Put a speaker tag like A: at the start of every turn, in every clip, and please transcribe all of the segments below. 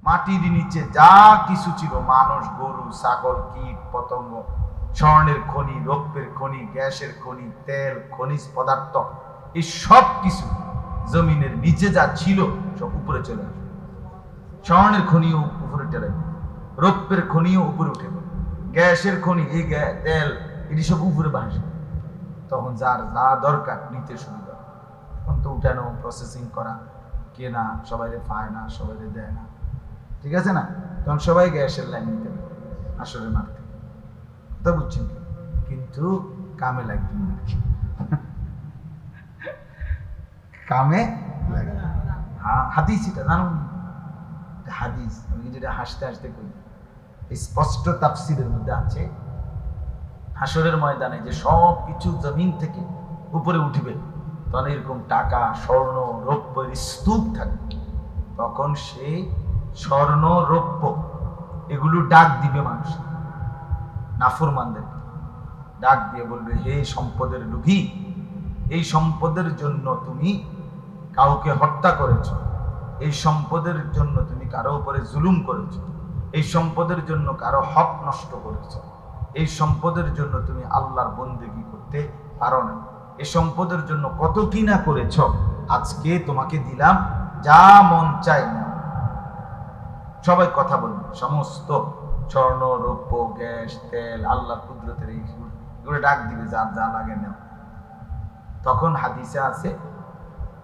A: মাটির নিচে যা কিছু ছিল, মানুষ, গরু, ছাগল, কীট পতঙ্গ, স্বর্ণের খনি, রৌপ্যের খনি, গ্যাসের খনি, তেল, খনিজ পদার্থ, এই সব কিছু জমিনের নিচে যা ছিল সব উপরে চলে আসবে। স্বর্ণের খনিও উপরে চলে যাবে, রৌপ্যের খনিও উপরে উঠে যাবে, গ্যাসের খনি, এই তেল, এটি সব উপরে ভাসে। তখন যার যা দরকার নিতে সুবিধা। তখন তো উঠানো, প্রসেসিং করা, কেনা, সবাই পায় না, সবাই দেয় না, ঠিক আছে না? তখন সবাই গ্যাসের লাইন নিতে পারে আসলে মারতে, কথা বুঝছেন? কিন্তু কামে লাগবে না, কামে লাগে। হ্যাঁ, হাদিস এটা জানুন, হাদিস আমি যেটা হাসতে হাসতে করি, স্পষ্ট তাফসীরের মধ্যে আছে হাসরের ময়দানে যে সব কিছু জমিন থেকে উপরে উঠবে, তখন এরকম টাকা, স্বর্ণ, রৌপ্যের স্তূপ থাকবে। তখন সেই স্বর্ণ, রৌপ্য এগুলো ডাক দিবে মানুষ, নাফরমানদের ডাক দিয়ে বলবে, হে সম্পদের লোভী, এই সম্পদের জন্য তুমি কাউকে হত্যা করেছ, এই সম্পদের জন্য তুমি কারো উপরে জুলুম করেছ, এই সম্পদের জন্য কারো হক নষ্ট করেছ, এই সম্পদের জন্য তুমি আল্লাহর বন্দেগী করতে পারো না, এই সম্পদের জন্য কত কি না করেছ, আজকে তোমাকে দিলাম, যা মন চাই না। সবাই কথা বলবে, সমস্ত স্বর্ণ, রৌপ্য, গ্যাস, তেল, আল্লাহর কুদরতের এইগুলো ডাক দিবে, যার যা লাগে নাও। তখন হাদিসে আছে,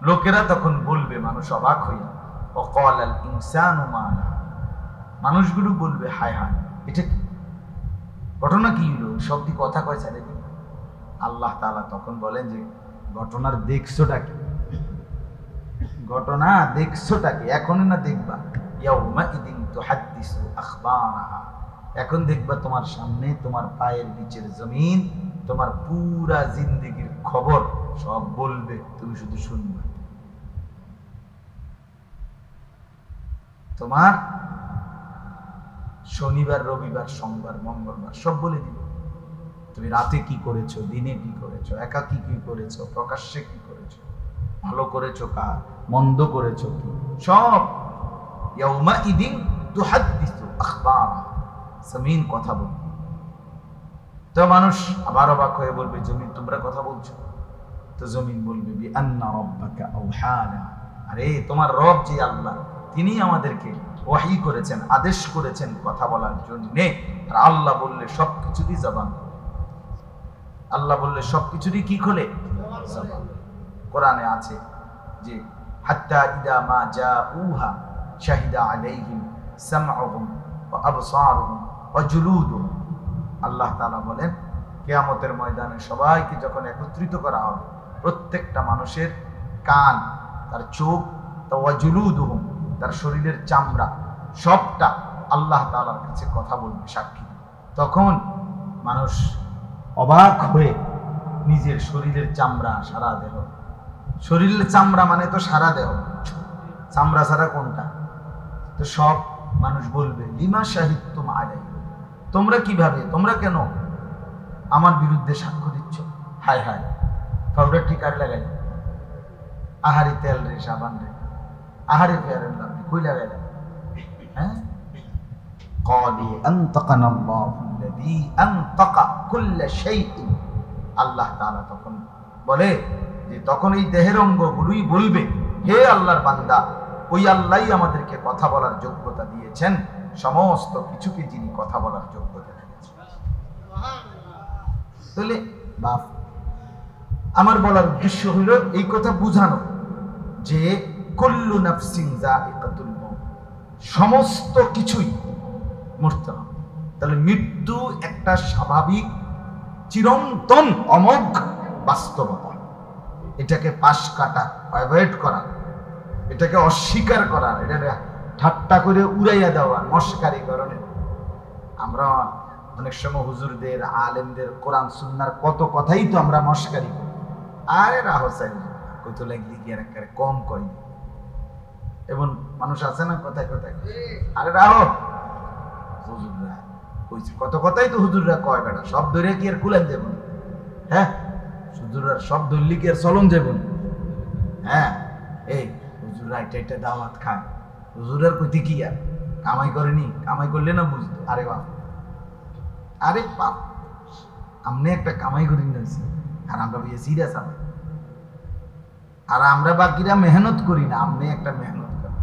A: লোকেরা তখন বলবে, মানুষ অবাক হইয়া, ওয়াকাল আল ইনসানু মা লাহা, মানুষগুলো বলবে, হায় হায়, এটা কি ঘটনা, কি হলো, সবদি কথা কয় ছেড়ে দিন। আল্লাহ তাআলা তখন বলেন যে, ঘটনার দেখছোটা কি, ঘটনা দেখছোটা কি, এখন না দেখবা, ইয়াউমা ইদিন তুহাদ্দিসু আখবারাহা, এখন দেখবা তোমার সামনে তোমার পায়ের নিচের জমিন তোমার পুরা জিন্দেগির খবর সব বলবে, তুমি শুধু শুনবে। তোমার শনিবার, রবিবার, সোমবার, মঙ্গলবার সব বলে দিবে। তুমি রাতে কি করেছো, দিনে কি করেছো, একাকী কি করেছো, প্রকাশ্যে কি করেছো, ভালো করেছো কার, মন্দ করেছো কি, সব। ইয়াউমা ইদিন তুহাদ্দিসু আখবারাহা, জমিন কথা বলবে। তো মানুষ আবার অবাক হয়ে বলবে, জমিন তোমরা কথা বলছো? তো জমিন বলবে, বিআন্না রাব্বাকা আওহা লানা, আরে তোমার রব যে আল্লাহ, তিনি আমাদেরকে ওয়াহী করেছেন, আদেশ করেছেন কথা বলার জন্য। আর আল্লাহ বললে সবকিছুরই জবান খোলে, আল্লাহ বললে সবকিছুরই কি খোলে, জবান। কোরআনে আছে যে, হাত্তা ইদা মা জাউহা শাহিদা আলাইহিম সামউহুম ওয়া আবসারুহুম ওয়া জুলুদুহুম। আল্লাহ তাআলা বলেন, কিয়ামতের ময়দানে সবাইকে যখন একত্রিত করা হবে, প্রত্যেকটা মানুষের কান, তার চোখ, ওয়া জুলুদুহুম, তার শরীরের চামড়া, সবটা আল্লাহ তাআলার কাছে কথা বলবে, সাক্ষী। তখন মানুষ অবাক হয়ে নিজের শরীরের চামড়া, সারা দেহ, শরীরের চামড়া মানে তো সারা দেহ, চামড়া ছাড়া কোনটা? তো সব মানুষ বলবে, লিমা শাহিদতুম আলাইহি, তোমরা কিভাবে, তোমরা কেন আমার বিরুদ্ধে সাক্ষ্য দিচ্ছ? হায় হায়, পাউডার টিকার লাগাই, আহারি তেল রে, সাবান রে, আহারি ফেয়ারের লাভ কই লাগাই, হ্যাঁ? ক্বালু আনতাকানা আল্লাহুল্লাযী আনতাকা কুল্লা শাইইন। আল্লাহ তাআলা তখন বলে যে, তখন এই দেহের অঙ্গগুলোই বলবে, হে আল্লাহর বান্দা, ওই আল্লাহই আমাদেরকে কথা বলার যোগ্যতা দিয়েছেন, সমস্ত কিছুকে যিনি কথা বলার যোগ্যতা দিয়েছেন। তাহলে বাপ, আমার বলার উদ্দেশ্য হইল এই কথা বুঝানো যে, কুল্লু নাফসিন যায়িকাতুল মাউত, সমস্ত কিছুই মরতে হবে। তাহলে মৃত্যু একটা স্বাভাবিক, চিরন্তন, অমোঘ বাস্তবতা। এটাকে পাশ কাটা, অ্যাভয়েড করা, এটাকে অস্বীকার করা, এটা ঠাট্টা করে উড়াইয়া দেওয়া, মস্কারি করণের। আমরা অনেক সময় হুজুরদের, আলেমদের, কোরআন সুন্নাহর কত কথাই তো আমরা মস্কারি করি। আরে রাহো চাই কত লাগলি কি আর কম কই, এমন মানুষ আছে না কথায় কথায়, আরে রাহো, হুজুররা কইছে কত কথাই তো হুজুররা কয়, বেটা সব ধরে কি আর কুলেন যাবো? হ্যাঁ, হুজুররা সব ধরলি কি আর চলন যাবো? হ্যাঁ, এই হুজুররা এটা এটা দাওয়াত খায়, হুজুরের কইতে কি আর কামাই করেনি, কামাই করলে না বুঝতো। আরে বাপ, আরে বাপ, আমনে একটা কামাই করি নিয়েছি আর আমরা বুঝে সিরিয়াস আবার, আর আমরা বাকিরা মেহনত করি না, আমনে একটা মেহনত করি,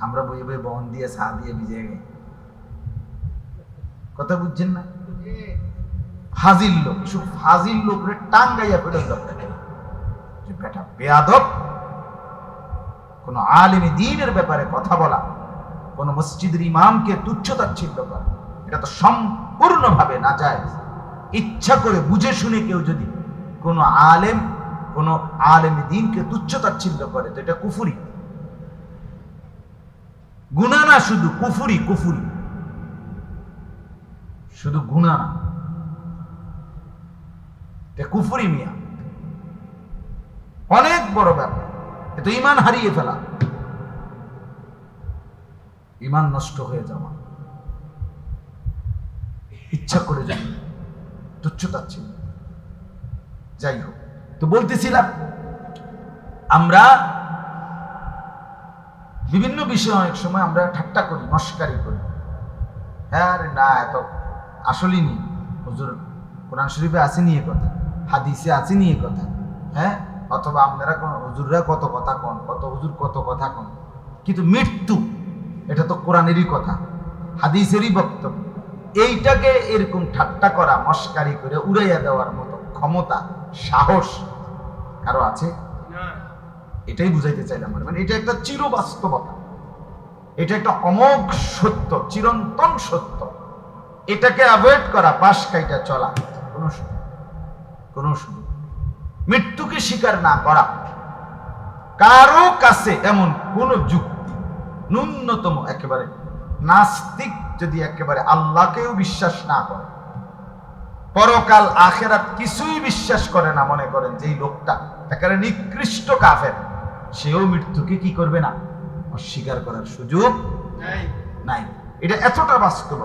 A: আমরা বইয়ে বইয়ে বন দিয়ে সা দিয়ে ভিজে গে। কথা বুঝছেন না? ফাজিল লোক, এসব ফাজিল লোকরে টাঙ্গাইয়া ফেরত দরকার যে বেটা বেয়াদব, কোন আলিম দ্বীনের ব্যাপারে কথা বলা, কোন মসজিদের ইমামকে তুচ্ছ-তাচ্ছিল্য করা, এটা তো সম্পূর্ণভাবে নাজায়েজ। ইচ্ছা করে বুঝে শুনে কেউ যদি কোন আলেম দ্বীনকে তুচ্ছ-তাচ্ছিল্য করে তো এটা কুফরি, গুনাহ না, শুধু কুফরি, কুফরি, শুধু গুনাহ না, এটা কুফরি মিয়া, অনেক বড় ব্যাপার। এটা ঈমান হারিয়ে ফেলা, ঈমান নষ্ট হয়ে যাওয়া, ইচ্ছা করে যাওয়া, তুচ্ছ-তাচ্ছিল্য। যাই হোক, তো বলতেছিলাম আমরা বিভিন্ন বিষয়ে অনেক সময় আমরা ঠাট্টা করি, মস্কারি করি। হ্যাঁ না, এত আসলেই নেই, হুজুর কোরআন শরীফে আছে নিয়ে কথা, হাদিসে আছে নিয়ে কথা, হ্যাঁ, অথবা আপনারা কোন হুজুররা কত কথা কন, কত হুজুর কত কথা কন, কিন্তু মৃত্যু এটা তো কোরআনেরই কথা, হাদিসেরই বক্তব্য। এইটাকে এরকম ঠাট্টা করা, মস্কারি করে উড়াইয়া দেওয়ার মতো ক্ষমতা, সাহস কারো আছে? এটাই বুঝাইতে চাইলাম। মানে এটা একটা চিরবাস্তবতা, এটা একটা অমোঘ সত্য, চিরন্তন সত্য। এটাকে অ্যাভয়েড করা, পাশ কাইটা চলা, কোনো সুযোগ। মৃত্যুকে স্বীকার না করা, কারো কাছে এমন কোন যুক্তি, ন্যূনতম একেবারে নাস্তিক যদি একেবারে আল্লাহকেও বিশ্বাস না করে, পরকাল আখেরাত কিছুই বিশ্বাস করে না, মনে করেন যে এই লোকটা একেবারে নিকৃষ্ট কাফের, সেও মৃত্যুকে কি করবে না, অস্বীকার করার সুযোগ নাই। এটা এতটা বাস্তব,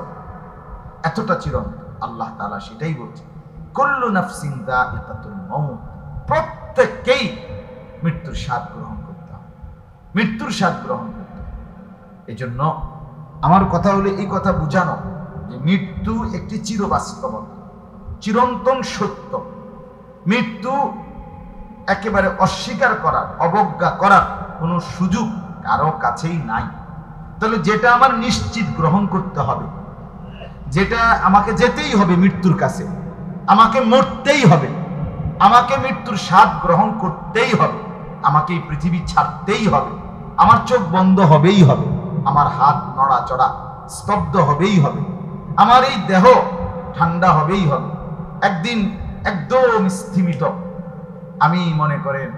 A: এতটা চিরন্তন। আল্লাহ তাআলা সেটাই বলছে, কুল্লু নাফসিন যায়িকাতুল মাউত, প্রত্যেককেই মৃত্যুর স্বাদ গ্রহণ করতে হবে, মৃত্যুর স্বাদ গ্রহণ করতে হবে। এই জন্য আমার কথা হলো এই কথা বুঝানো যে মৃত্যু একটি চিরবাস্তবতা, চিরন্তন সত্য। মৃত্যু একেবারে অস্বীকার করার, অবজ্ঞা করার কোনো সুযোগ কারো কাছেই নাই। তাহলে যেটা আমার নিশ্চিত গ্রহণ করতে হবে, যেটা আমাকে যেতেই হবে মৃত্যুর কাছে, আমাকে মরতেই হবে, আমাকে মৃত্যুর স্বাদ গ্রহণ করতেই হবে, আমাকে এই পৃথিবী ছাড়তেই হবে, আমার চোখ বন্ধ হবেই হবে, আমার হাত নড়াচড়া স্তব্ধ হবেই হবে, আমার এই দেহ ঠান্ডা হবেই হবে, একদিন একদম স্থিমিত। আমি মনে করেন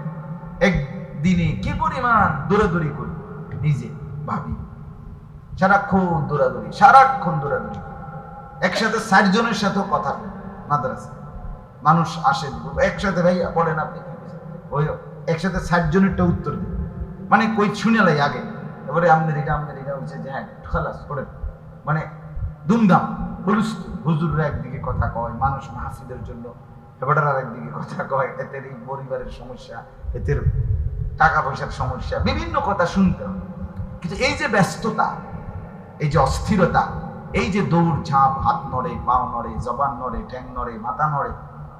A: একদিনে কি পরিমাণ দৌড়াদৌড়ি করি, নিজে ভাবি, সারাক্ষণ দৌড়াদৌড়ি, সারাক্ষণ দৌড়াদৌড়ি, একসাথে 60 জনের সাথেও কথা বলি। মাদ্রাসা মানুষ আসে, একসাথে ভাই বলেন আপনি কি, ওই একসাথে 60 জনেরটা উত্তর দিই, মানে কই শুনে লাই আগে, এবারে আমাদের এটা হচ্ছে যে হ্যাঁ খালাস করেন, মানে দুমদাম হুলস্থুল। হুজুররা একদিকে কথা কয়, মানুষ মাহফিলের জন্য, এবারে আর একদিকে কথা কয়, এদের এই পরিবারের সমস্যা, এদের টাকা পয়সার সমস্যা, বিভিন্ন কথা শুনতে হবে। কিন্তু এই যে ব্যস্ততা, এই যে অস্থিরতা, এই যে দৌড় ঝাঁপ, হাত নড়ে, পাও নড়ে, জবান নড়ে, ঠ্যাং নড়ে, মাথা নড়ে,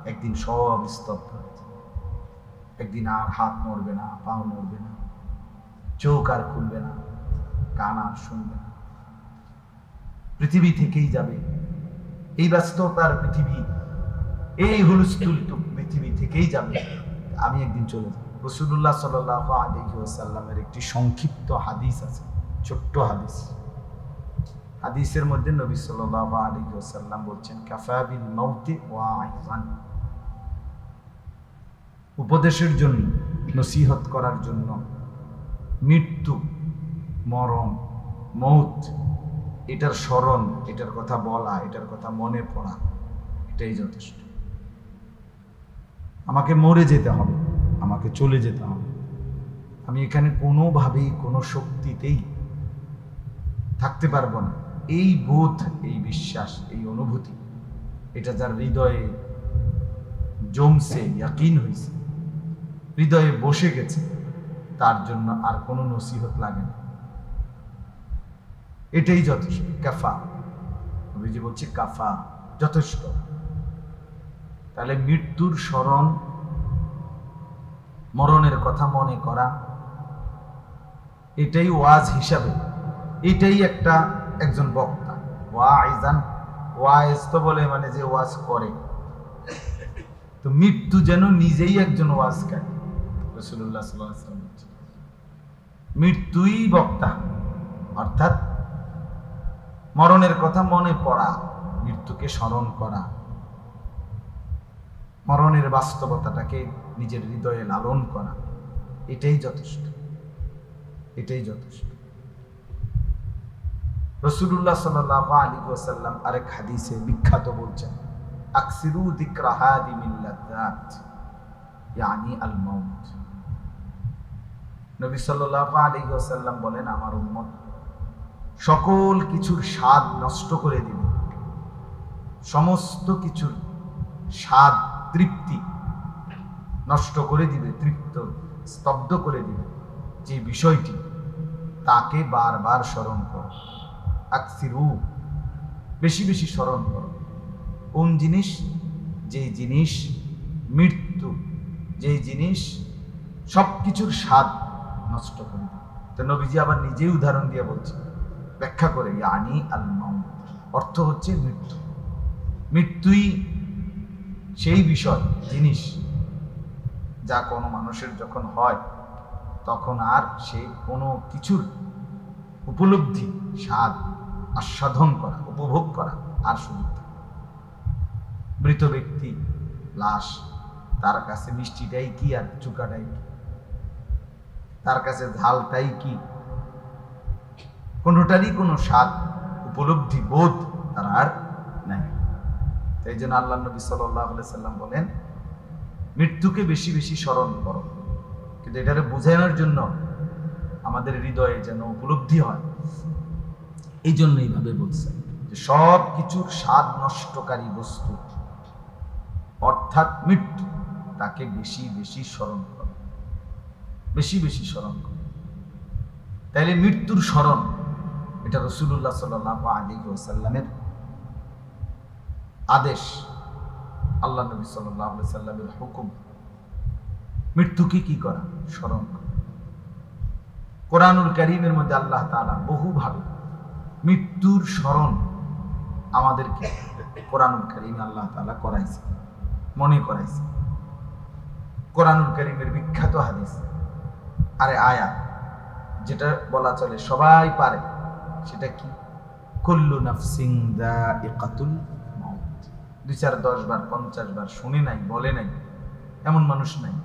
A: একদিন সব স্তব্ধ হয়ে যাবে। একদিন আর হাত নড়বে না, পাও নড়বে না, চোখ আর খুলবে না, কান আর শুনবে না, পৃথিবী থেকেই যাবে। এই ব্যস্ততার পৃথিবী, এই হুলস্থুল পৃথিবী থেকেই যাবে, আমি একদিন চলে যাব। রাসূলুল্লাহ সাল্লাল্লাহু আলাইহি ওয়াসাল্লামের একটি সংক্ষিপ্ত হাদিস আছে, ছোট্ট হাদিস। হাদিসের মধ্যে নবী সাল্লাল্লাহু আলাইহি ওয়াসাল্লাম বলছেন, কাফা বিল মাউতি ওয়াইজান, উপদেশের জন্য, নসিহত করার জন্য মৃত্যু, মরণ, মৌত, এটার স্মরণ, এটার কথা বলা, এটার কথা মনে পড়া, এটাই যথেষ্ট। আমাকে মরে যেতে হবে, আমাকে চলে যেতে হবে, আমি এখানে কোনোভাবেই কোনো শক্তিতেই থাকতে পারবো না। এই বোধ, এই বিশ্বাস, এই অনুভূতি, এটা যার হৃদয়ে জমছে, ইয়াকিন হয়েছে, হৃদয়ে বসে গেছে, তার জন্য আর কোনো নসিহত লাগে না। এটাই যথেষ্ট। কাফা, নবীজি বলছে কাফা, যথেষ্ট। তাহলে মৃত্যুর স্মরণ, মরণের কথা মনে করা, এটাই ওয়াজ হিসাবে, এটাই একজন বক্তা। ওয়াইজান, ওয়াইজ তো বলে মানে যে ওয়াজ করে, তো মৃত্যু যেন নিজেই একজন ওয়াজকারী। রাসূলুল্লাহ সাল্লাল্লাহু আলাইহি ওয়াসাল্লাম মৃত্যুই বক্তা, অর্থাৎ মরণের কথা মনে পড়া, মৃত্যুকে স্মরণ করা, মরণের বাস্তবতাটাকে নিজের হৃদয়ে লালন করা, এটাই যথেষ্ট, এটাই যথেষ্ট। রাসূলুল্লাহ সাল্লাল্লাহু আলাইহি ওয়াসাল্লাম আরেক হাদিসে বিখ্যাত বলছেন, আকসিরু যিকরা হাদিমিল লাযাত ইয়ানি আল মাউত। নবী সাল্লাল্লাহু আলাইহি ওয়াসাল্লাম বলেন, আমার উম্মত সকল কিছুর স্বাদ নষ্ট করে দিবে, সমস্ত কিছুর স্বাদ, তৃপ্তি নষ্ট করে দিবে, তৃপ্ত স্তব্ধ করে দিবে যে বিষয়টি, তাকে বারবার স্মরণ করো। আকসিরু, বেশি বেশি স্মরণ করো। কোন জিনিস? যেই জিনিস মৃত্যু, যেই জিনিস সব কিছুর স্বাদ নষ্ট করে দিবে। তো নবীজি আবার নিজেই উদাহরণ দিয়ে বলছে, ব্যাখ্যা করে, ইয়ানি আল মাউত, অর্থ হচ্ছে মৃত্যু। মৃত্যুই সেই বিষয়, জিনিস, যা কোনো মানুষের যখন হয় তখন আর সে কোনো কিছুর উপলব্ধি, স্বাদ আস্বাদন করা, উপভোগ করা আর সুযোগ থাকে। মৃত ব্যক্তি, লাশ, তার কাছে মিষ্টিটাই কি আর চুকাটাই কি, তার কাছে ঝালটাই কি, কোনোটারই কোনো স্বাদ, উপলব্ধি, বোধ তার আর নাই। এই জন্য আল্লাহ নবী সাল্লাল্লাহু আলাইহি সাল্লাম বলেন, মৃত্যুকে বেশি বেশি স্মরণ করো। কিন্তু এটারে বুঝানোর জন্য আমাদের হৃদয়ে যেন উপলব্ধি হয়, এই জন্য এইভাবে বলছেন যে সব কিছুর স্বাদ নষ্টকারী বস্তু অর্থাৎ মৃত্যু, তাকে বেশি বেশি স্মরণ করো, বেশি বেশি স্মরণ করো। তাইলে মৃত্যুর স্মরণ, এটা রাসূলুল্লাহ সাল্লাল্লাহু আলাইহি ওয়াসাল্লামের আদেশ, আল্লাহ নবী সাল্লাল্লাহু আলাইহি ওয়াসাল্লামের হুকুম। মৃত্যুকে কি করা? স্মরণ করা। কোরআনুল কারীমের মধ্যে আল্লাহ তাআলা বহুভাবে মৃত্যুর স্মরণ আমাদেরকে কোরআনুল কারীমে আল্লাহ তাআলা করাইছে, মনে করাইছে। কোরআনুল কারীমের বিখ্যাত হাদিস, আরে আয়াত, যেটা বলা চলে সবাই পারে, সেটা কি? কুল্লু নাফসিন যায়িকাতুল মাউত। 2, 4, 10 বার 50 বার শুনে নাই, বলে নাই এমন মানুষ নাই।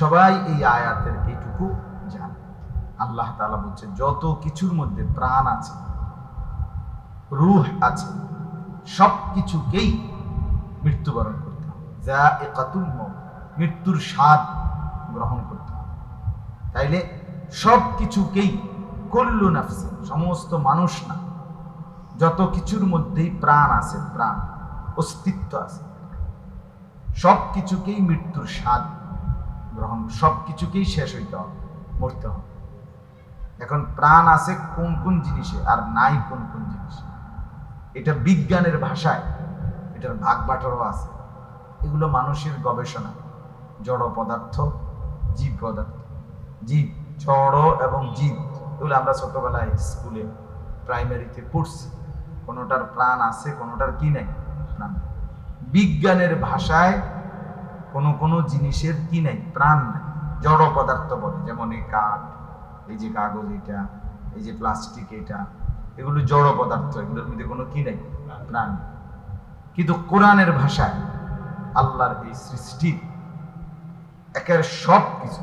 A: সবাই এই আয়াতের এইটুকু জানে। আল্লাহ তাআলা বলছে, যত কিছুর মধ্যে প্রাণ আছে, রূহ আছে, সব কিছুকেই মৃত্যুবরণ করতে হবে। যায়িকাতুল মাউত, মৃত্যুর স্বাদ গ্রহণ করতে হবে। তাইলে সব কিছুকেই, কুল্লু নাফসিন, সমস্ত মানুষ না, যত কিছুর মধ্যেই প্রাণ আছে, প্রাণ, অস্তিত্ব আছে, সব কিছুকেই মৃত্যুর স্বাদ গ্রহণ, সব কিছুকেই শেষ হইতে হবে, মরতে হবে। এখন প্রাণ আছে কোন কোন জিনিসে আর নাই কোন কোন জিনিসে, এটা বিজ্ঞানের ভাষায় এটার ভাগ বাটোয়ারা আছে। এগুলো মানুষের গবেষণা। জড় পদার্থ, জীব পদার্থ, জীব, জড় এবং জীব, এগুলো আমরা ছোটবেলায় স্কুলে প্রাইমারিতে পড়ছি। কোনোটার প্রাণ আছে, কোনোটার কি নাই, প্রাণ। বিজ্ঞানের ভাষায় কোনো কোনো জিনিসের কি নাই, প্রাণ নাই, জড় পদার্থ বলে। যেমন এই কাঠ, এই যে কাগজ, এটা, এই যে প্লাস্টিক, এটা, এগুলো জড় পদার্থ, এগুলোর মধ্যে কোনো কি নাই, প্রাণ। কিন্তু কোরআনের ভাষায় আল্লাহর এই সৃষ্টির একের সব কিছু,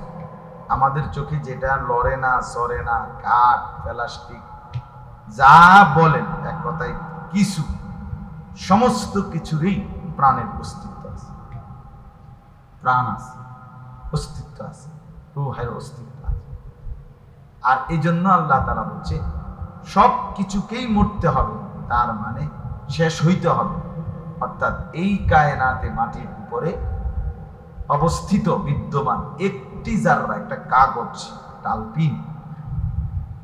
A: আমাদের চোখে যেটা লড়ে না, সরে না, কাঠ, প্লাস্টিক, যা বলেন, এক কথায় কিছু, সমস্ত কিছুরই প্রাণের অস্তিত্ব আছে, প্রাণ আছে, অস্তিত্ব আছে, রূহের অস্তিত্ব আছে। আর এই জন্য আল্লাহ তাআলা বলছে সব কিছুকেই মরতে হবে, তার মানে শেষ হইতে হবে। অর্থাৎ এই কায়নাতে মাটির উপরে অবস্থিত বিদ্যমান একটি জাররা, একটা কাগজ, ডালপিন,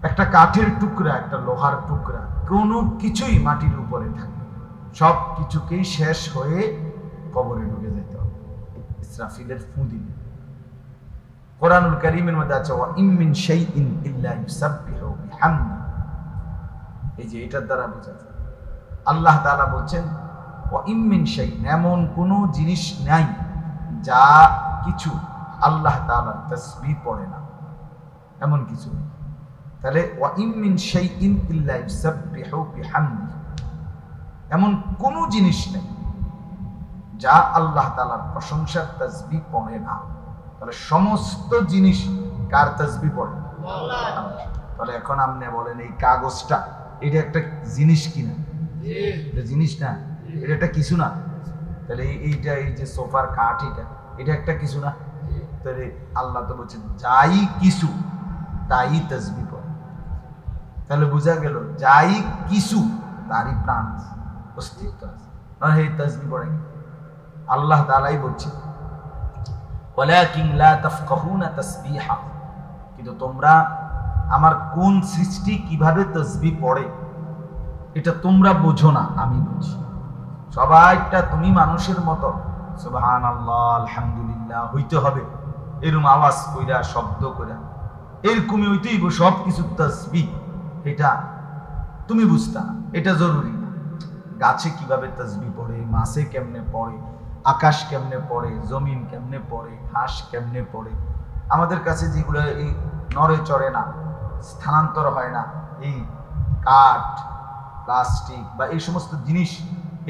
A: একটা কাঠের টুকরা, একটা লোহার টুকরা, কোনো কিছুই মাটির উপরে থাকে, সব কিছুকেই শেষ হয়ে কবরে ঢুকে যেতে হবে। ইসরাফিলের ফু দিবে। কোরআনুল কারীমের মধ্যে আছে ওয়া ইম মিন শাইইন ইল্লা ইউসাব্বিহু বিহামদি। এই যে এটার দ্বারা বোঝা যায় আল্লাহ তাআলা বলছেন ওয়া ইম মিন শাইইন, এমন কোনো জিনিস নাই যা কিছু আল্লাহ তাআলার তাসবিহ পড়ে না, এমন কিছু নেই। তাহলে ওয়া ইম মিন শাইইন ইল্লা ইউসাব্বিহু বিহামদি, এমন কোনো জিনিস নেই যা আল্লাহ তাআলার প্রশংসার তাসবিহ পড়ে না। তাহলে সমস্ত জিনিস কার তাসবিহ পড়ে? আল্লাহ। তাহলে এখন আপনি বলেন এই কাগজটা এটা একটা জিনিস কিনা? এটা জিনিস না, এটা একটা কিছু না। তাহলে এইটা, এই যে সোফার কাঠ, এটা একটা কিছু না। তাহলে আল্লাহ তো বলছেন যাই কিছু তাই তাসবিহ পড়ে। তাহলে বোঝা গেল যাই কিছু তারই প্রাণ অস্তিত্ব আছে, আর এই তাসবিহ পড়ে আল্লাহ তাআলাই বলছে ওয়ালাকিন লা তাফকাহুনা তাসবিহা, কিন্তু তোমরা আমার কোন সৃষ্টি কিভাবে তাসবিহ পড়ে এটা তোমরা বোঝো না, আমি বুঝি। সবাইটা তুমি মানুষের মতো সুবহানাল্লাহ আলহামদুলিল্লাহ হইতে হবে, এরকম আওয়াজ কইরা শব্দ কইরা এরকমই হইতেই সব কিছু তাসবিহ, এটা তুমি বুঝতা না, এটা জরুরি না। গাছে কিভাবে তাসবিহ পড়ে, মাছে কেমনে পড়ে, আকাশ কেমনে পড়ে, জমিন কেমনে পড়ে, ঘাস কেমনে পড়ে, আমাদের কাছে যেগুলো এই নড়ে চড়ে না, স্থানান্তর হয় না, এই কাঠ, প্লাস্টিক বা এই সমস্ত জিনিস,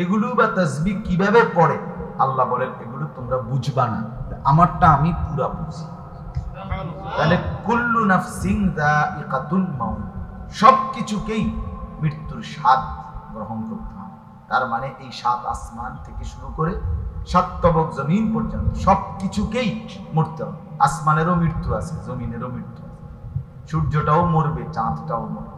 A: এগুলো বা তাসবিহ কিভাবে পড়ে আল্লাহ বলেন এগুলো তোমরা বুঝবা না, আমারটা আমি পুরা বুঝি। তাহলে কুল্লু নাফসিন যায়িকাতুল মাউত, সব কিছুকেই মৃত্যুর স্বাদ গ্রহণ করতে হবে। তার মানে এই 7 আসমান থেকে শুরু করে 7 তবক জমিন পর্যন্ত সব কিছুকেই মরতে হবে। আসমানেরও মৃত্যু আছে, জমিনেরও মৃত্যু আছে, সূর্যটাও মরবে, চাঁদটাও মরবে,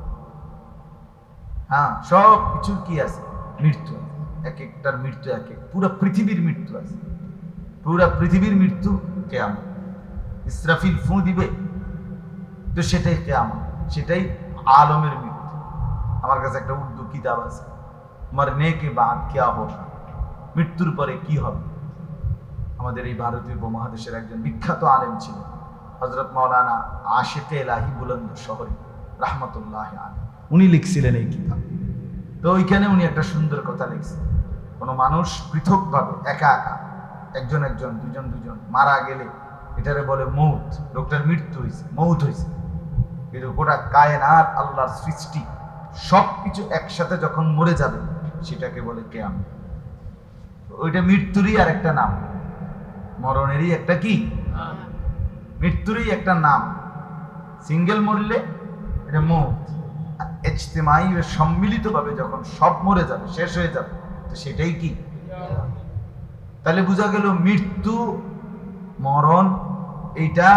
A: হ্যাঁ সব কিছু কি আছে? মৃত্যু আছে। এক একটার মৃত্যু এক এক, পুরো পৃথিবীর মৃত্যু আছে, পুরো পৃথিবীর মৃত্যু কিয়ামত। ইসরাফিল ফু দিবে তো সেটাই কিয়ামত, সেটাই আলমের মৃত্যু। আমার কাছে একটা উর্দু কিতাব আছে, মরনে কে বাদ কিয়া হোগা, মৃত্যুর পরে কি হবে। আমাদের এই ভারতীয় উপমহাদেশের একজন বিখ্যাত আলেম ছিলেন হযরত মাওলানা আশিকে ইলাহি বুলন্দ শহরী রাহমাতুল্লাহ আলাইহি, উনি লিখছিলেন এই কিতাব। তো ওইখানে উনি একটা সুন্দর কথা লিখছেন, কোনো মানুষ পৃথকভাবে একা একা, একজন একজন, দুজন দুজন মারা গেলে এটারে বলে মৌত, লোকটার মৃত্যু হয়েছে, মৌত হয়েছে। কিন্তু গোটা কায়নাত আল্লাহর সৃষ্টি সব কিছু একসাথে যখন মরে যাবে সেটাকে বলে কিয়ামত। ওইটা মৃত্যুরই আর একটা নাম, মরণেরই একটা কি, মৃত্যুরই একটা নাম। সিঙ্গেল মরলে এটা মৌত, ইজতিমাই সম্মিলিতভাবে যখন সব মরে যাবে, শেষ হয়ে যাবে, তো সেটাই কি। তাহলে বোঝা গেল মৃত্যু মরণ এইটা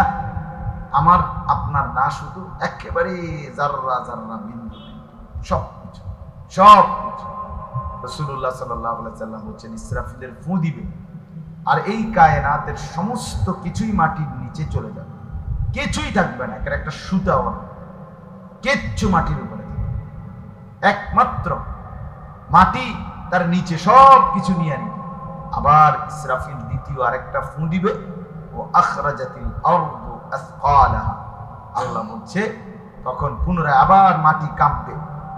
A: আমার আপনার না, শুধু একেবারে জাররা জাররা বিন্দু, সব কিছু সব কিছু। রাসূলুল্লাহ সাল্লাল্লাহু আলাইহি সাল্লাম বলেছেন ইসরাফিলের ফু দিবে আর এই কায়নাতের সমস্ত কিছুই মাটির নিচে চলে যাবে, কিছুই থাকবে না, একটা সুতাও না, কিচ্ছু মাটির উপরে থাকবে, একমাত্র মাটি তার নিচে সব কিছু নিয়ে নিবে। আবার ইসরাফিল দ্বিতীয় আরেকটা ফু দিবে, ও আখরাজাতিল আরদু আসকালাহা, আল্লাহ বলছে তখন পুনরায় আবার মাটি কাঁপবে,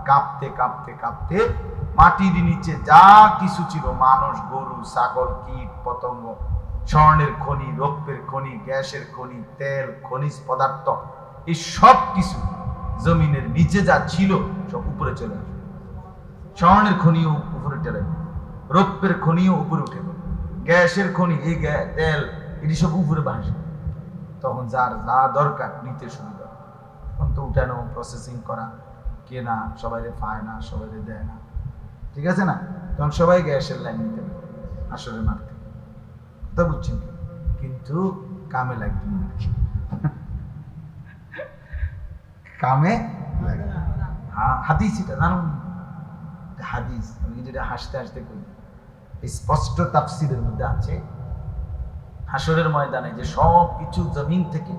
A: কাঁপতে কাঁপতে কাঁপতে মাটির নিচে যা কিছু ছিল, মানুষ, গরু, ছাগল, কীট পতঙ্গ, স্বর্ণের খনি, রৌপ্যের খনি, গ্যাসের খনি, তেল, খনিজ পদার্থ, এই সব কিছু জমিনের নিচে যা ছিল সব উপরে চলে আসবে। স্বর্ণের খনিও উপরে চলে, রৌপ্যের খনিও উপরে উঠে, গ্যাসের খনি, এই তেল, এটি সব উপরে ভাসে। তখন যার যা দরকার নিতে সুবিধা, তখন তো উঠানো, প্রসেসিং করা, কেনা, সবাই পায় না, সবাই দেয় না, ঠিক আছে না, তখন সবাই গ্যাসের লাইন নিতে পারে আসলে মারতে, কথা বুঝছেন? কিন্তু কামে লাগবে না, কামে লাগে। হ্যাঁ হাদিস, এটা জানুন হাদিস, আমি যেটা হাসতে হাসতে করি, স্পষ্ট তাফসীরের মধ্যে আছে হাসরের ময়দানে যে সব কিছু জমিন থেকে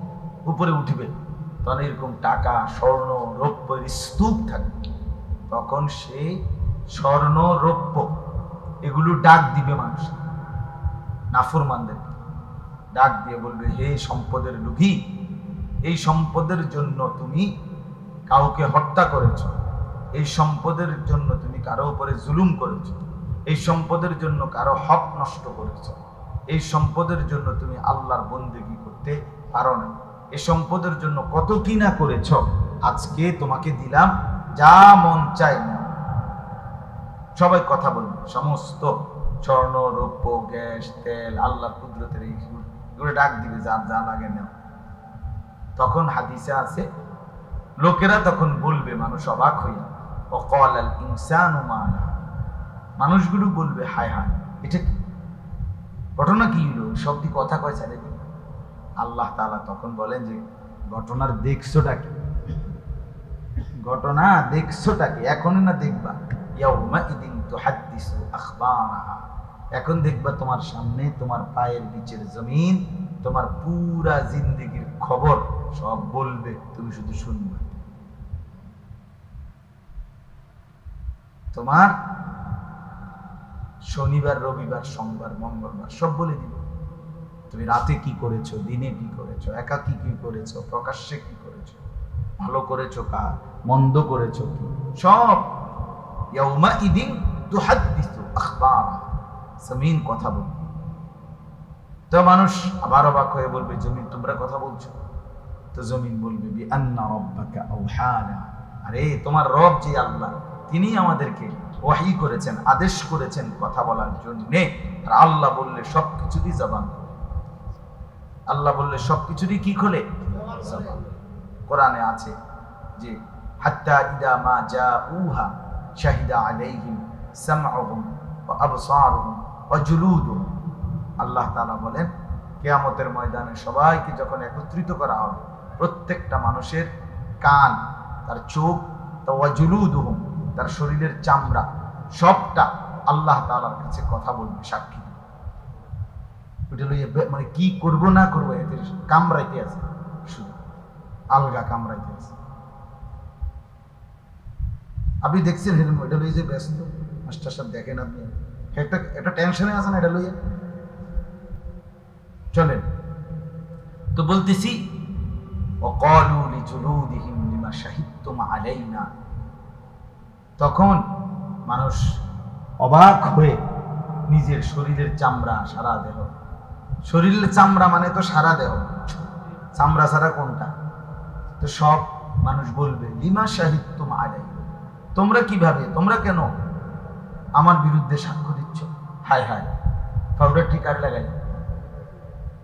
A: উপরে উঠবে, তখন এরকম টাকা স্বর্ণ রৌপ্যের স্তূপ থাকবে, তখন সে স্বর্ণ রৌপ্য এগুলো ডাক দিবে মানুষ, নাফরমানদের ডাক দিয়ে বলবে, হে সম্পদের লোভী, এই সম্পদের জন্য তুমি কাউকে হত্যা করেছ, এই সম্পদের জন্য তুমি কারো উপরে জুলুম করেছ, এই সম্পদের জন্য কারো হক নষ্ট করেছ, এই সম্পদের জন্য তুমি আল্লাহর বন্দেগী করতে পারো না, এই সম্পদের জন্য কত কি না করেছ, আজকে তোমাকে দিলাম, যা মন চাই না। সবাই কথা বলবে, সমস্ত স্বর্ণ রৌপ্য গ্যাস তেল আল্লাহর কুদরতের এইগুলো ডাক দিবে, যার যা লাগে নাও। তখন হাদিসে আছে, লোকেরা তখন বলবে, মানুষ অবাক হইয়া, ওয়াকালাল ইনসানু মা লাহা, মানুষগুলো বলবে, হায় হায়, এটা কি ঘটনা, কি হলো, সবদি কথা কয় ছেড়ে দিন। আল্লাহ তাআলা তখন বলেন যে, ঘটনার দেখছোটা কি, ঘটনা দেখছোটা কি, এখনই না দেখবা, ইয়াউমা ইদিন তুহাদ্দিসু আখবারাহা, এখন দেখবা তোমার সামনে তোমার পায়ের নিচের জমিন তোমার পুরা জিন্দেগির খবর সব বলবে, তুমি শুধু শুনবে। তোমার শনিবার রবিবার সোমবার মঙ্গলবার সব বলে দিল, তুমি রাতে কি করেছো, দিনে কি করেছো, একাকী কি করেছো, প্রকাশ্যে কি করেছো, ভালো করেছো কার, মন্দ করেছো কি, সব। ইয়াউমা ইদিন তুহাদ্দিসু আখবারাহা, জমিন কথা বলবে। তো মানুষ আবার অবাক হয়ে বলবে, জমিন তোমরা কথা বলছো? তো জমিন বলবে, বিআন্না রাব্বাকা আওহা লানা, আরে তোমার রব যে আল্লাহ, তিনি আমাদেরকে ওয়াহী করেছেন, আদেশ করেছেন কথা বলার জন্য। আর আল্লাহ বললে সবকিছুরই জবান, আল্লাহ বললে সবকিছুরই কি খোলে, জবান। কোরআনে আছে যে, হাত্তা ইদা মা জাউহা শাহিদা আলাইহিম সামউহুম ওয়া আবসারুহুম ওয়া জুলুদুহুম। আল্লাহ তাআলা বলেন, কিয়ামতের ময়দানে সবাইকে যখন একত্রিত করা হবে, প্রত্যেকটা মানুষের কান, তার চোখ, ওয়া জুলুদুহুম, তার শরীরের চামড়া, সবটা আল্লাহ তাআলার কাছে কথা বলবে, সাক্ষী দিবে। ওইটা লইয়া মানে কি করব না করবো, এতে কামড়াইতে আছে, শুধু আলগা কামড়াইতে আছে। আপনি দেখছেন হেরম, এটা লইয়া যে ব্যস্ত মাস্টার সাহেব, দেখেন আপনি একটা টেনশনে আছেন, এটা লইয়া চলেন। তো বলতেছি, ওয়াকালু লিজুলুদিহিম লিমা শাহিদতুম আলাইনা, তখন মানুষ অবাক হয়ে নিজের শরীরের চামড়া, সারা দেহ, শরীরের চামড়া মানে তো সারা দেহ, চামড়া ছাড়া কোনটা, তো সব মানুষ বলবে, লিমা শাহিদতুম আলাইনা, তোমরা কিভাবে, তোমরা কেন আমার বিরুদ্ধে সাক্ষ্য দিচ্ছ? হায় হায়, পাউডার টিকার লাগাই,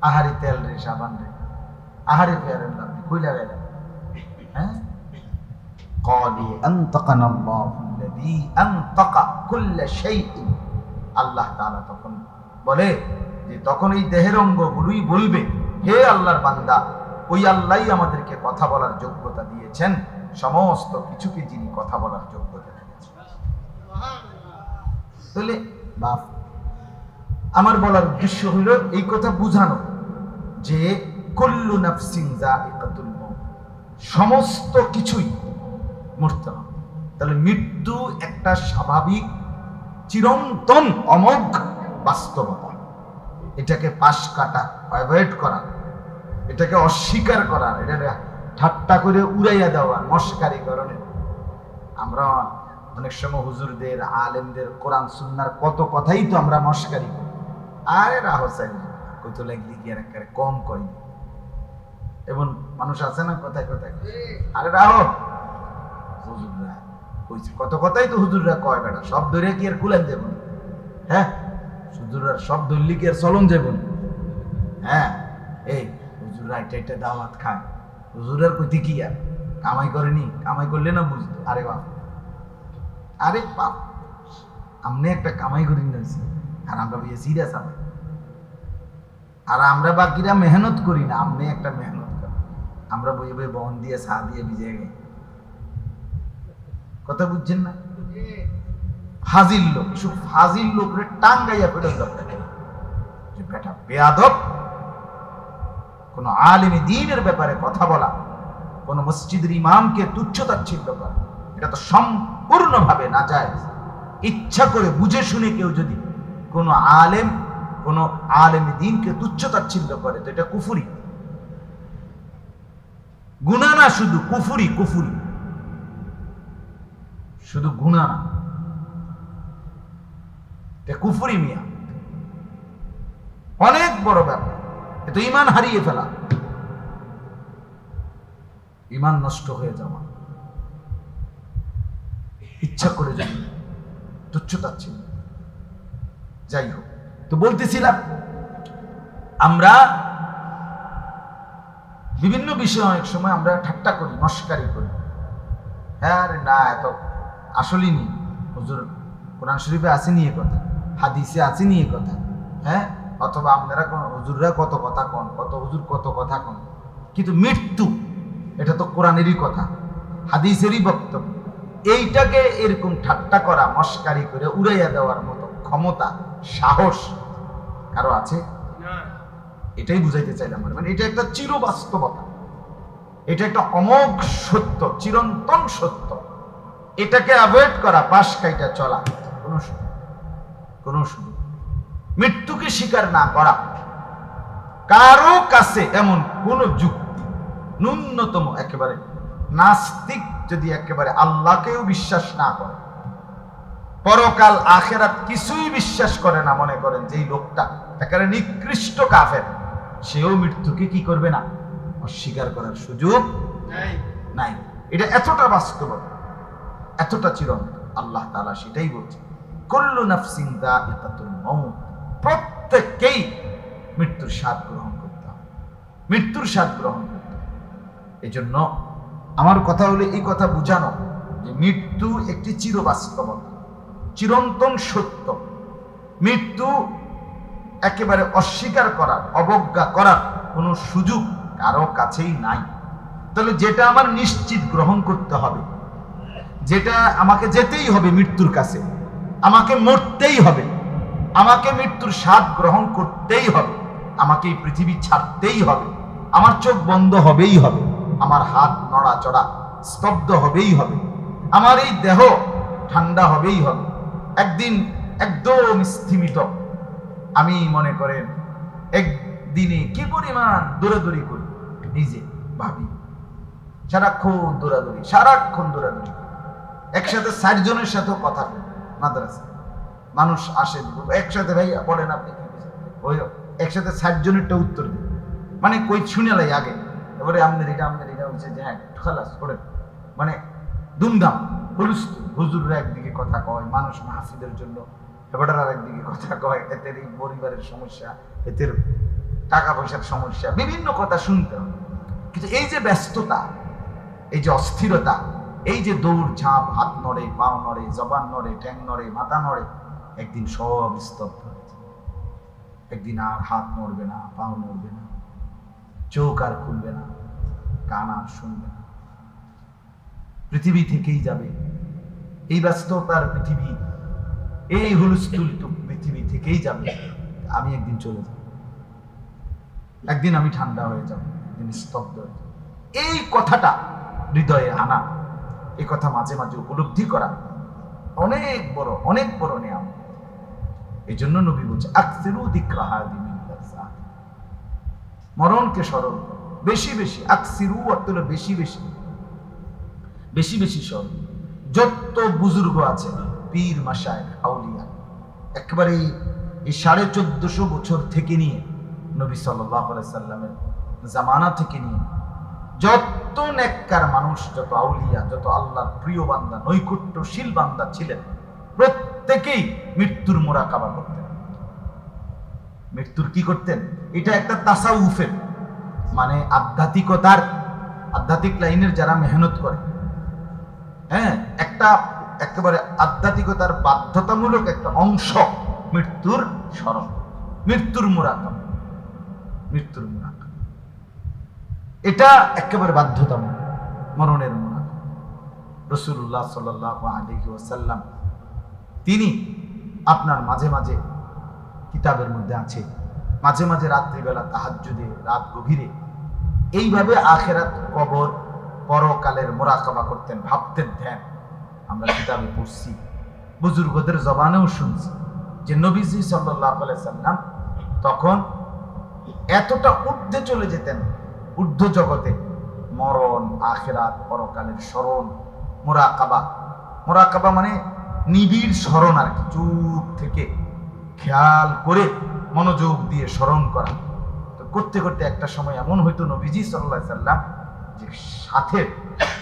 A: আহারি তেল রে, সাবান রে, আহারি ফেয়ারের লাভ কই লাগাই, হ্যাঁ। ক্বালু আনতাকানা আল্লাহুল্লাযী আনতাকা কুল্লা শাইইন, আল্লাহ তাআলা তখন বলে যে, তখন এই দেহের অঙ্গগুলোই বলবে, হে আল্লাহর বান্দা, ওই আল্লাহই আমাদেরকে কথা বলার যোগ্যতা দিয়েছেন, সমস্ত কিছুকে যিনি কথা বলার যোগ্যতা দিয়েছেন। তাহলে বাপ, আমার বলার উদ্দেশ্য হলো এই কথা বুঝানো যে, কুল্লু নাফসিন যায়িকাতুল মাউত, সমস্ত কিছুই মরতে হবে। তাহলে মৃত্যু একটা স্বাভাবিক চিরন্তন অমোঘ বাস্তবতা, এটাকে পাশ কাটা, অ্যাভয়েড করা, এটাকে অস্বীকার করা, এটা ঠাট্টা করে উড়াইয়া দেওয়া, মস্কারি করণের। আমরা অনেক সময় হুজুরদের, আলেমদের কোরআন সুন্নাহর কত কথাই তো আমরা মস্কারি করি, আরে রাহো চাই কত লাগলি কি আর একেবারে কম কই, এবং মানুষ আছে না কথায় কথায়, আরে রাহো, হুজুররা কইছে কত কথাই তো হুজুররা কয়, বেটা সব ধরে কি আর কুলেন যাবো, হ্যাঁ, হুজুররা সব ধরলি কি আর চলন যাবো, হ্যাঁ। এই হুজুররা এটা দাওয়াত খায়, হুজুরের কইতে কি আর কামাই করেনি, কামাই করলে না বুঝতো, আরে বাপ, আরে বাপ, আমনে একটা কামাই করি নিয়েছি, আর আমরা বুঝে সিরিয়াস হবে, আর আমরা বাকিরা মেহনত করি না, আমনে একটা মেহনত করি, আমরা বইয়ে বইয়ে বন দিয়ে চা দিয়ে ভিজে গে, কথা বুঝছেন না? ফাজিল লোক, এসব ফাজিল লোকরে টাঙ্গাইয়া ফেরত যে বেটা বেয়াদব, কোন আলিম দ্বীনের ব্যাপারে কথা বলা, কোন মসজিদের ইমামকে তুচ্ছ-তাচ্ছিল্য করা, এটা তো সম্পূর্ণভাবে নাজায়েজ। ইচ্ছা করে বুঝে শুনে কেউ যদি কোন আলেম দ্বীনকে তুচ্ছ-তাচ্ছিল্য করে তো এটা কুফরি, গুনাহ না, শুধু কুফরি, শুধু গুনাহ না, এটা কুফরি মিয়া, অনেক বড় ব্যাপার। এটা ঈমান হারিয়ে ফেলা, ঈমান নষ্ট হয়ে যাওয়া, ইচ্ছা করে যাওয়া, তুচ্ছ-তাচ্ছিল্য। যাই হোক, তো বলতেছিলাম আমরা বিভিন্ন বিষয়ে অনেক সময় আমরা ঠাট্টা করি, মস্কারি করি। হ্যাঁ আরে না, এত আসলেই নেই, হুজুর কোরআন শরীফে আসেনি এ কথা, হাদিসে আসেনি এ কথা, হ্যাঁ, অথবা আপনারা কোন হুজুররা কত কথা কন, কত হুজুর কত কথা কন, কিন্তু মৃত্যু এটা তো কোরআনেরই কথা, হাদিসেরই বক্তব্য। এইটাকে এরকম ঠাট্টা করা, মস্কারি করে উড়াইয়া দেওয়ার মতো ক্ষমতা, সাহস কারো আছে? এটাই বুঝাইতে চাইলাম। মানে এটা একটা চিরবাস্তবতা, এটা একটা অমোঘ সত্য, চিরন্তন সত্য। এটাকে অ্যাভয়েড করা, পাশ কাইটা চলা, কোনো সুযোগ। মৃত্যুকে স্বীকার না করা, কারো কাছে এমন কোন যুক্তি, ন্যূনতম একেবারে নাস্তিক যদি একেবারে আল্লাহকেও বিশ্বাস না করে, পরকাল আখেরাত কিছুই বিশ্বাস করে না, মনে করেন যে এই লোকটা একেবারে নিকৃষ্ট কাফের, সেও মৃত্যুকে কি করবে না, অস্বীকার করার সুযোগ নাই। এটা এতটা বাস্তব, এতটা চিরন্তন। আল্লাহ তাআলা সেটাই বলছে, কুল্লু নাফসিন যায়িকাতুল মাউত, প্রত্যেককেই মৃত্যুর স্বাদ গ্রহণ করতে হবে, মৃত্যুর স্বাদ গ্রহণ করতে হবে। এই জন্য আমার কথা হলো এই কথা বুঝানো যে মৃত্যু একটি চিরবাস্তবতা, চিরন্তন সত্য। মৃত্যু একেবারে অস্বীকার করার, অবজ্ঞা করার কোনো সুযোগ কারো কাছেই নাই। তাহলে যেটা আমার নিশ্চিত গ্রহণ করতে হবে, যেটা আমাকে যেতেই হবে মৃত্যুর কাছে, আমাকে মরতেই হবে, আমাকে মৃত্যুর স্বাদ গ্রহণ করতেই হবে, আমাকে এই পৃথিবী ছাড়তেই হবে, আমার চোখ বন্ধ হবেই হবে, আমার হাত নড়াচড়া স্তব্ধ হবেই হবে, আমার এই দেহ ঠান্ডা হবেই হবে, একদিন একদম স্থিমিত। আমি মনে করেন একদিনে কি পরিমাণ দৌড়াদৌড়ি করি, নিজে ভাবি, সারাক্ষণ দৌড়াদৌড়ি, একসাথে 60 জনের সাথেও কথা বলি। মাদ্রাসা মানুষ আসে, একসাথে ভাই বলেন আপনি কি, ওই একসাথে 60 জনেরটা উত্তর দিই, মানে কই শুনে লাই আগে, এবারে আমাদের এটা হচ্ছে যে হ্যাঁ খালাস করেন, মানে দুমদাম হুজুররা একদিকে কথা কয়, মানুষ মাহফিলের জন্য এবারে আর একদিকে কথা কয়, এদের এই পরিবারের সমস্যা, এদের টাকা পয়সার সমস্যা, বিভিন্ন কথা শুনতে হবে। কিন্তু এই যে ব্যস্ততা, এই যে অস্থিরতা, এই যে দৌড় ঝাঁপ, হাত নড়ে, পাও নড়ে, জবান নড়ে, ঠ্যাং নড়ে, মাথা নড়ে, একদিন সব স্তব্ধ হয়ে যাবে। একদিন আর হাত নড়বে না, পাও নড়বে না, চোখ আর খুলবে না, কান আর শুনবে না, পৃথিবী থেকেই যাবে। এই ব্যস্ততার পৃথিবী, এই হুলস্থুল পৃথিবী থেকেই যাবে। আমি একদিন চলে যাব, একদিন আমি ঠান্ডা হয়ে যাব, একদিন স্তব্ধ হয়ে যাব। এই কথাটা হৃদয়ে আনা, এই কথা মাঝে মাঝে উপলব্ধি করা অনেক বড় নিয়ামত। এই জন্য নবী বলছে আকসিরু যিকরা হাদিমিল লাযযাত, মরণকে স্মরণ বেশি বেশি, আকসিরু অর্থ হলো বেশি বেশি স্মরণ। যত বুজুর্গ আছে, পীর মাশায়েখ আউলিয়া, একেবারে এই 1450 বছর থেকে নিয়ে নবী সাল্লাল্লাহু আলাইহি সাল্লামের জামানা থেকে নিয়ে যত নেককার মানুষ, যত আউলিয়া, যত আল্লাহর প্রিয় বান্দা, নৈকট্যশীল বান্দা ছিলেন, প্রত্যেকেই মৃত্যুর মোরাকাবা করতেন। মৃত্যুর কি করতেন? এটা একটা তাসাউফের, মানে আধ্যাত্মিক লাইনের যারা মেহনত করে, হ্যাঁ, একটা একেবারে আধ্যাত্মিকতার বাধ্যতামূলক একটা অংশ মৃত্যুর স্মরণ, মৃত্যুর মোরাকাবা। এটা একেবারে বাধ্যতামূলক, মরণের মোরাকাবা। রাসূলুল্লাহ সাল্লাল্লাহু আলাইহি ওয়াসাল্লাম তিনি আপনার মাঝে মাঝে কিতাবের মধ্যে আছে, মাঝে মাঝে রাত্রিবেলা তাহাজ্জুদে, রাত গভীরে এইভাবে আখিরাত, কবর পরকালের মোরাকাবা করতেন, ভাবতেন, ধ্যান। আমরা কিতাবে পড়ছি, বুজুর্গদের জবানেও শুনছি যে নবীজি সাল্লাল্লাহু আলাইহি সাল্লাম তখন এতটা ঊর্ধ্বে চলে যেতেন, ঊর্ধ্ব জগতে, মরণ, আখিরাত, পরকালের স্মরণ, মোরাকাবা। মোরাকাবা মানে নিবিড় স্মরণ আর কি, চুপ থেকে খেয়াল করে মনোযোগ দিয়ে স্মরণ করা। তো করতে করতে একটা সময় এমন হয়তো নবীজি সাল্লাল্লাহু আলাইহি সাল্লাম যে সাথে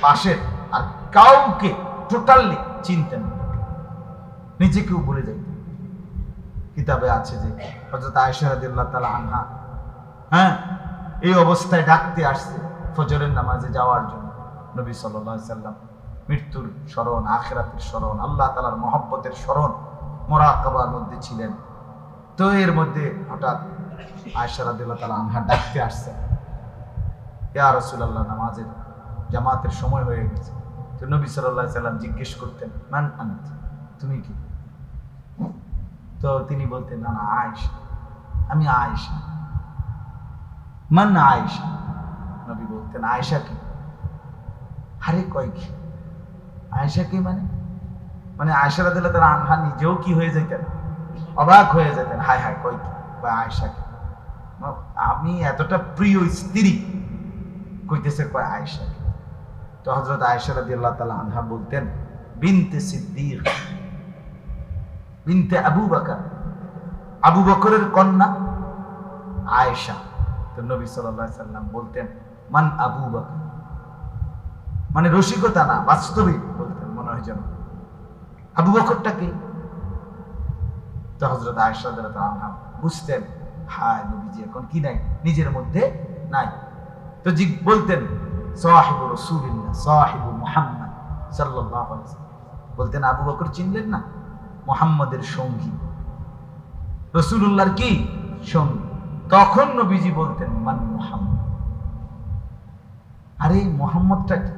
A: পাশের আর কাউকে টোটালি চিনতেন, নিজেকেও ভুলে যাইতেন। কিতাবে আছে যে হযরত আয়েশা রাদিয়াল্লাহু তাআলা আনহা এই অবস্থায় ডাকতে আসছে ফজরের নামাজে যাওয়ার জন্য। নবী সাল্লাল্লাহু আলাইহি সাল্লাম মৃত্যুর স্মরণ, আখিরাতের স্মরণ, আল্লাহ তাআলার মহব্বতের স্মরণ, মোরাকাবার মধ্যে ছিলেন। তো এর মধ্যে হঠাৎ আয়েশা রাদিয়াল্লাহু তাআলা আনহা ডাকতে আসছে, ইয়া রাসূলুল্লাহ, নামাজের জামাতের সময় হয়ে গেছে। তো নবী সাল্লাল্লাহু আলাইহি সাল্লাম জিজ্ঞেস করতেন, মান আনত, তুমি কি? তো তিনি বলতেন, না না, আয়েশা, আমি আয়েশা। মান আয়েশা? নবী বলতেন, আয়েশা কি? আরে কয় কি আয়েশা কি? মানে আয়েশা রাদিয়াল্লাহু তাআলা আনহা নিজেও কি হয়ে যেতেন, অবাক হয়ে যেতেন, হায় হায়, কয় কি, বা আয়েশা কি? আমি এতটা প্রিয় স্ত্রী, কইতেছে কয় আয়েশা কি? তো হযরত আয়েশা রাদিয়াল্লাহু তাআলা আনহা বলতেন, বিনতে সিদ্দিক, বিনতে আবু বকর, আবু বকরের কন্যা আয়েশা। তো নবী সাল্লাল্লাহু আলাইহি সাল্লাম বলতেন, মান আবু বকর, মানে রসিকতা না, বাস্তবিক বলতেন, মনে হয় যেন আবু বকরটা কে? তো হযরত আয়েশা রাদিয়াল্লাহু আনহা বুঝতেন, হায়, নবীজি এখন কি নাই, নিজের মধ্যে নাই। তো বলতেন, সাহিবু রাসূলিল্লাহ, সাহিবু মুহাম্মদ সাল্লাল্লাহু আলাইহি ওয়াসাল্লাম, বলতেন, আবু বকর চিনলেন না? মুহাম্মদের সঙ্গী, রাসূলুল্লাহর কি সঙ্গী। তখন নবীজি বলতেন, মান মুহাম্মদ, আরে মুহাম্মদটা কি?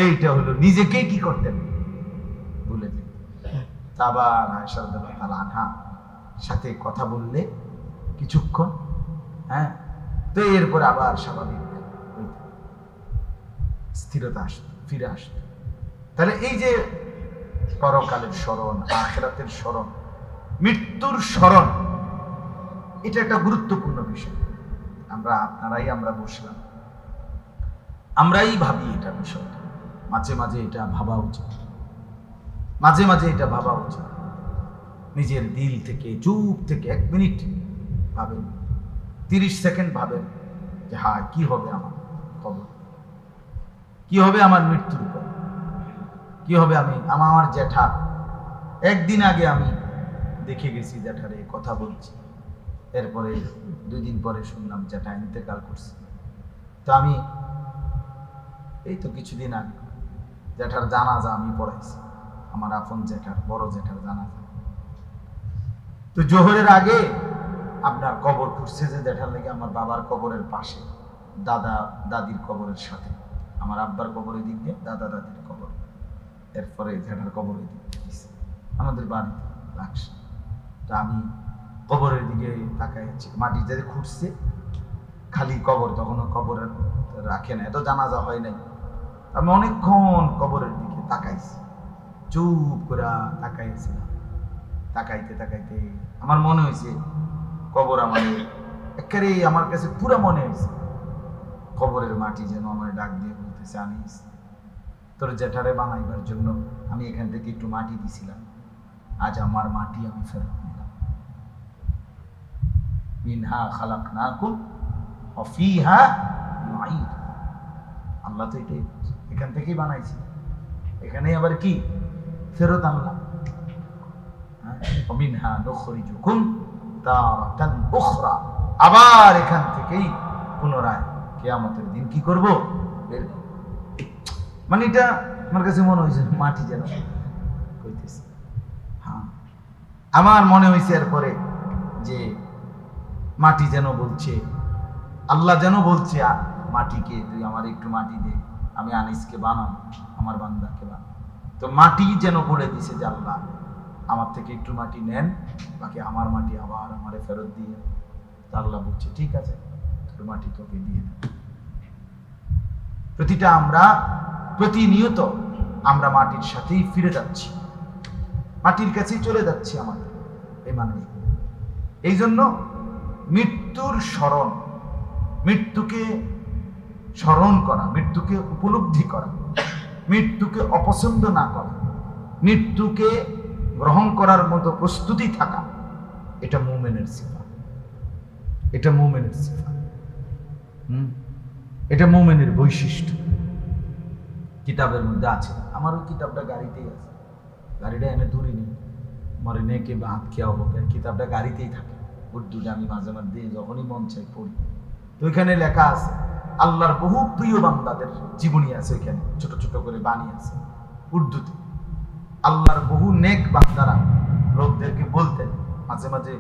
A: এইটা হলো, নিজেকেই কি করতেন, ভুলে যেতেন। আবার আয়েশা রাদিয়াল্লাহু তাআলা আনহা সাথে কথা বললে কিছুক্ষণ, তো এরপরে আবার স্বাভাবিক স্থিরতা আসতো, ফিরে আসতো। তাহলে এই যে পরকালের স্মরণ, আখিরাতের স্মরণ, মৃত্যুর স্মরণ, এটা একটা গুরুত্বপূর্ণ বিষয়। আমরা বসলাম, আমরাই ভাবি এটা বিষয়টা, মাঝে মাঝে এটা ভাবা উচিত, মাঝে মাঝে এটা ভাবা উচিত। নিজের দিল থেকে, চুপ থেকে 1 মিনিট ভাবেন, 30 সেকেন্ড ভাবেন যে হ্যাঁ, কি হবে আমার খবর, কি হবে আমার মৃত্যুর পর, কি হবে আমার জ্যাঠা, একদিন আগে আমি দেখে গেছি জ্যাঠারে, কথা বলছি, এরপরে 2 দিন পরে শুনলাম জ্যাঠা ইন্তেকাল করছে। তো আমি এই তো কিছুদিন আগে জ্যাঠার জানাজা আমি পড়াইছি, আমার আপন জ্যাঠার, বড় জ্যাঠার জানাজা। তো জোহরের আগে আপনার কবর খুঁজছে যে জ্যাঠার লেগে, আমার বাবার কবরের পাশে, দাদা দাদির কবরের সাথে, আমার আব্বার কবরের দিক দিয়ে দাদা দাদির কবর, এরপরে জ্যাঠার কবরের দিক দিয়ে আমাদের বাড়িতে লাগছে। তো আমি কবরের দিকে তাকাইছি, মাটি যাতে খুঁজছে, খালি কবর, তখনও কবরের রাখে না, এত জানাজা হয় নাই। আমি অনেকক্ষণ কবরের দিকে তাকাইছি, চুপ করে তাকাইছিলাম। তাকাইতে তাকাইতে আমার মনে হয়েছে কবর একেবারে আমার কাছে পুরো মনে হয়েছে কবরের মাটি যেন আমার ডাক দিয়ে বলতেছে, আমি তোর জ্যাঠারে বানাইবার জন্য আমি এখান থেকে একটু মাটি দিছিলাম, আজ আমার মাটি আমি ফেরত নিলাম। মিনহা খালাকনাকুম ওয়া ফিহা নুঈদ, আল্লাহ তো এটাই, এখান থেকেই বানাইছি, এখানেই আবার কি ফেরত আনলাম। মিনহা নুখরিজুকুম তারাতান উখরা, আবার এখান থেকেই পুনরায় কিয়ামতের দিন কি করব, বের করব। মানে এটা আমার কাছে মনে হয়েছে মাটি যেন কইতেছে, আমার মনে হয়েছে এরপরে যে মাটি যেন বলছে, আল্লাহ যেন বলছে মাটিকে, তুই আমার একটু মাটি দে, আমি আনিসকে বানাবো, আমার বান্দাকে বানাবো। তো মাটি যেন বলে দিছে যে আল্লাহ আমার থেকে একটু মাটি নেন, বাকি আমার মাটি আবার আমারে ফেরত দিয়ে। আল্লাহ বলছে, ঠিক আছে, তোর মাটি তোকে দিয়ে দেব। প্রতিটা আমরা প্রতিনিয়ত আমরা মাটির সাথেই ফিরে যাচ্ছি, মাটির কাছেই চলে যাচ্ছি আমাদের এই মানুষগুলো। এই জন্য মৃত্যুর স্মরণ, মৃত্যুকে স্মরণ করা, মৃত্যুকে উপলব্ধি করা, মৃত্যুকে অপছন্দ না করা, মৃত্যুকে গ্রহণ করার মতো প্রস্তুতি থাকা, এটা মুমিনের সিফাত, এটা মুমিনের সিফাত। এটা মুমিনের বৈশিষ্ট্য। কিতাবের মধ্যে আছে, আমার ওই কিতাবটা গাড়িতেই আছে, গাড়িটা এনে দূরে নেই, মরে নে কে ভাত খেয়া হবো, কিতাবটা গাড়িতেই থাকে, উর্দুটা আমি মাঝে মাঝে যখনই মন চাই পড়ি। তো ওইখানে লেখা আছে আল্লাহর বহু প্রিয় বান্দাদের জীবনী আছে, ওইখানে ছোট ছোট করে বাণী আছে উর্দুতে। আল্লাহর বহু নেক বান্দারা লোকদেরকে বলতেন, মাঝে মাঝে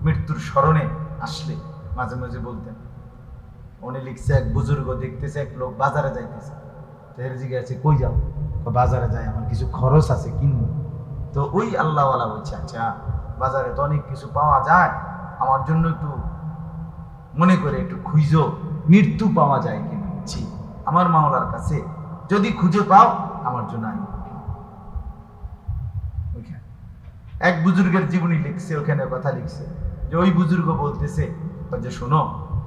A: মৃত্যুর স্মরণে আসলে মাঝে মাঝে বলতেন। উনি লিখছে, এক বুজুর্গ দেখতেছে এক লোক বাজারে যাইতেছে, জিজ্ঞাসা কই যাও, বাজারে যাই, আমার কিছু খরচ আছে কিনবো। তো ওই আল্লাহওয়ালা বলছে, আচ্ছা বাজারে তো অনেক কিছু পাওয়া যায়, আমার জন্য একটু মনে করে একটু খুঁজো মৃত্যু পাওয়া যায় কিনা। জি, আমার মাওলার কাছে যদি খুঁজে পাও আমার জন্য আইন। এক বুজুর্গের জীবনী লিখছে, ওখানে কথা লিখছে যে ওই বুজুর্গ বলতেছে যে শোনো,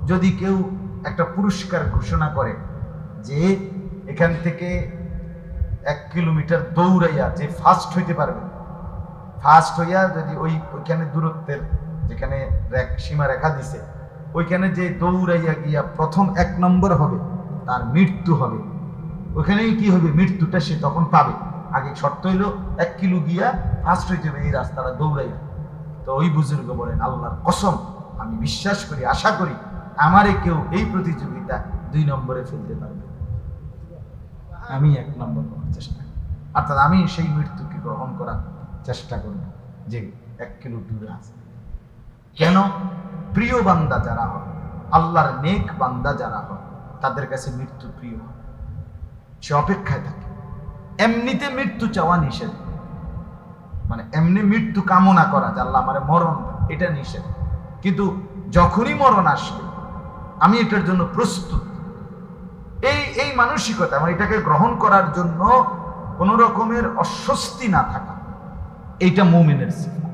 A: যদি কেউ একটা পুরস্কার ঘোষণা করে যে এখান থেকে 1 কিলোমিটার দৌড়াইয়া যে ফার্স্ট হইতে পারবে, ফার্স্ট হইয়া যদি ওইখানে দূরত্বের যেখানে সীমা রেখা দিছে ওইখানে যে দৌড়াইয়া গিয়া প্রথম 1 নম্বর হবে, তার মৃত্যু হবে, ওইখানেই কি হবে, মৃত্যুটা সে তখন পাবে। আগে শর্ত হইলো 1 কিলো গিয়া ফার্স্ট হয়ে যাবে এই রাস্তাটা দৌড়াইয়া। তো ওই বুজুর্গ বলেন, আল্লাহর কসম আমি বিশ্বাস করি, আশা করি আমারে কেউ এই প্রতিযোগিতা 2 নম্বরে ফেলতে পারবে, আমি 1 নম্বর করার চেষ্টা করি, অর্থাৎ আমি সেই মৃত্যুকে গ্রহণ করার চেষ্টা করব যে 1 কিলো দূরে আছে। কেন? প্রিয় বান্দা যারা হয়, আল্লাহর নেক বান্দা যারা হয়, তাদের কাছে মৃত্যু প্রিয় হয়, সে অপেক্ষায় থাকে। এমনিতে মৃত্যু চাওয়া নিষেধ, মানে এমনি মৃত্যু কামনা করা যে আল্লাহ আমারে মরণ দেন, এটা নিষেধ। কিন্তু যখনই মরণ আসবে আমি এটার জন্য প্রস্তুত, এই মানসিকতা, মানে এটাকে গ্রহণ করার জন্য কোন রকমের অস্বস্তি না থাকা, এইটা মুমিনের সিফাত।